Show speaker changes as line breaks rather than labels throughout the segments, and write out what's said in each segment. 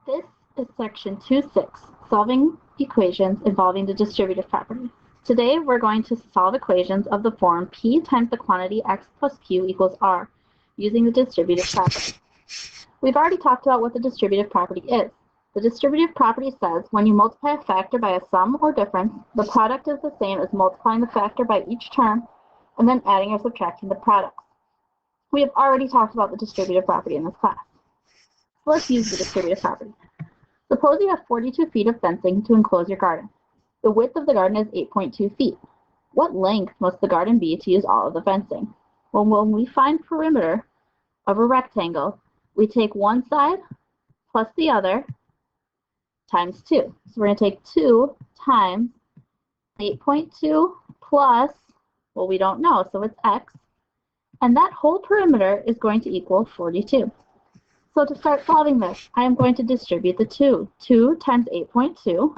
This is section 2.6, solving equations involving the distributive property. Today we're going to solve equations of the form P times the quantity x plus q equals r using the distributive property. We've already talked about what the distributive property is. The distributive property says when you multiply a factor by a sum or difference, the product is the same as multiplying the factor by each term and then adding or subtracting the products. We have already talked about the distributive property in this class. So let's use the distributive property. Suppose you have 42 feet of fencing to enclose your garden. The width of the garden is 8.2 feet. What length must the garden be to use all of the fencing? Well, when we find perimeter of a rectangle, we take one side plus the other times 2. So we're going to take 2 times 8.2 plus, well, we don't know, so it's x. And that whole perimeter is going to equal 42. So to start solving this, I am going to distribute the 2. 2 times 8.2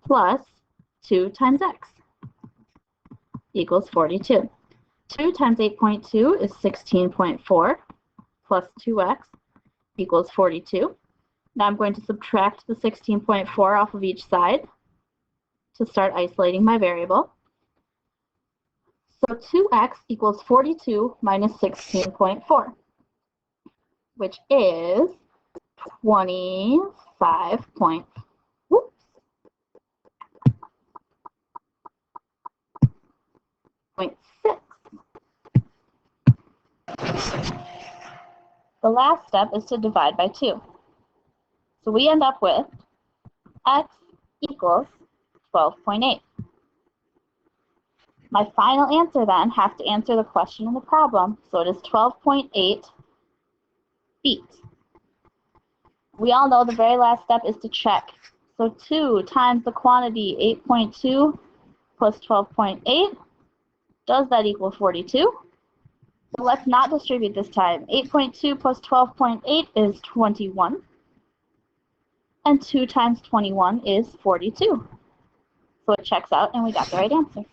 plus 2 times x equals 42. 2 times 8.2 is 16.4 plus 2x equals 42. Now I'm going to subtract the 16.4 off of each side to start isolating my variable. So 2x equals 42 minus 16.4. Which is 25.6. The last step is to divide by 2. So we end up with x equals 12.8. My final answer then has to answer the question in the problem, so it is 12.8 feet. We all know the very last step is to check. So 2 times the quantity 8.2 plus 12.8, does that equal 42? So let's not distribute this time. 8.2 plus 12.8 is 21. And 2 times 21 is 42. So it checks out and we got the right answer.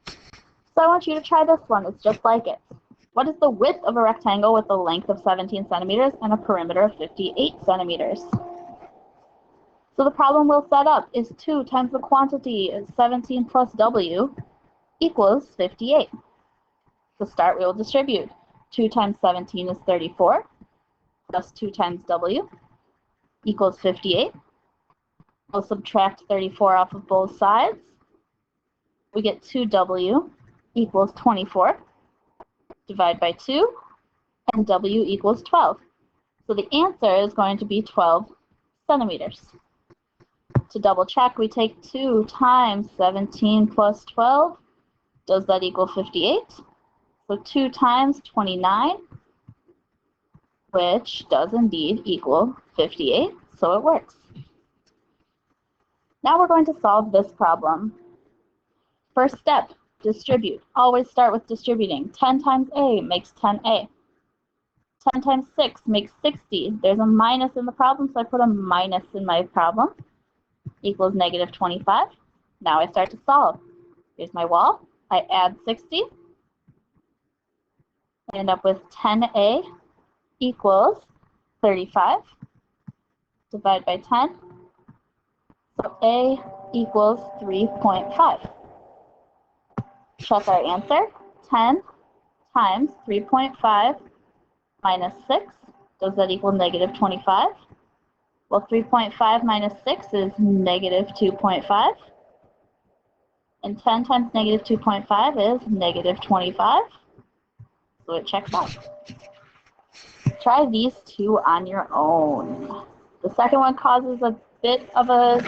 So I want you to try this one. It's just like it. What is the width of a rectangle with a length of 17 centimeters and a perimeter of 58 centimeters? So the problem we'll set up is 2 times the quantity is 17 plus w equals 58. To start, we will distribute. 2 times 17 is 34, plus 2 times w equals 58. We'll subtract 34 off of both sides. We get 2w equals 24. Divide by 2, and w equals 12. So the answer is going to be 12 centimeters. To double check, we take 2 times 17 plus 12. Does that equal 58? So 2 times 29, which does indeed equal 58, so it works. Now we're going to solve this problem. First step, distribute. Always start with distributing. 10 times a makes 10a. 10 times 6 makes 60. There's a minus in the problem, so I put a minus in my problem. Equals negative 25. Now I start to solve. Here's my wall. I add 60. I end up with 10a equals 35. Divide by 10. So a equals 3.5. Check our answer. 10 times 3.5 minus 6. Does that equal negative 25? Well, 3.5 minus 6 is negative 2.5. And 10 times negative 2.5 is negative 25. So it checks out. Try these two on your own. The second one causes a bit of a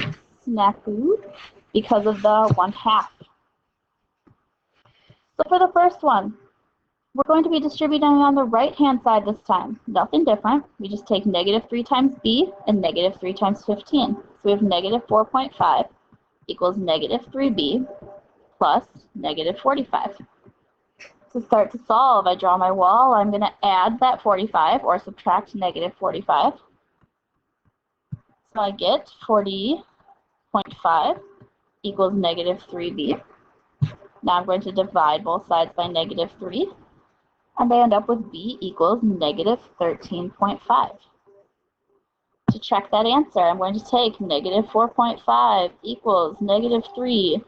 snafu because of the 1/2. So for the first one, we're going to be distributing on the right-hand side this time. Nothing different. We just take negative 3 times b and negative 3 times 15. So we have negative 4.5 equals negative 3b plus negative 45. To start to solve, I draw my wall. I'm going to add that 45 or subtract negative 45. So I get 40.5 equals negative 3b. Now I'm going to divide both sides by negative 3, and I end up with b equals negative 13.5. to check that answer, I'm going to take negative 4.5 equals negative 3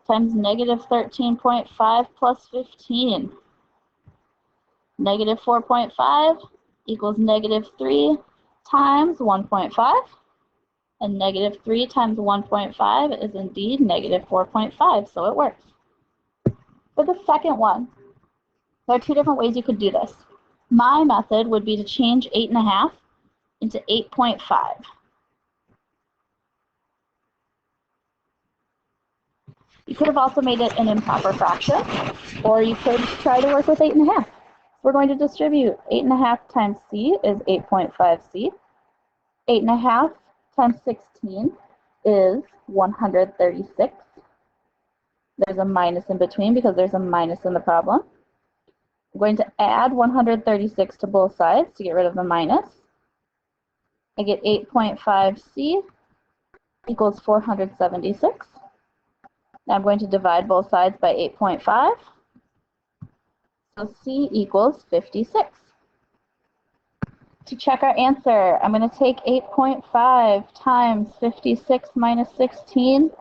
times negative 13.5 plus 15. Negative 4.5 equals negative 3 times 1.5. And negative 3 times 1.5 is indeed negative 4.5, so it works. For the second one, there are two different ways you could do this. My method would be to change 8.5 into 8.5. You could have also made it an improper fraction, or you could try to work with 8.5. We're going to distribute 8.5 times c is 8.5c. 8.5 times 16 is 136. There's a minus in between because there's a minus in the problem. I'm going to add 136 to both sides to get rid of the minus. I get 8.5c equals 476. Now I'm going to divide both sides by 8.5. So c equals 56. To check our answer, I'm going to take 8.5 times 56 minus 16.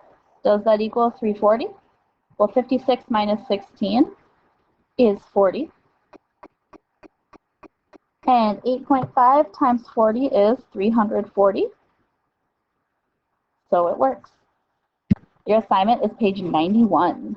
Does that equal 340? Well, 56 minus 16 is 40. And 8.5 times 40 is 340. So it works. Your assignment is page 91.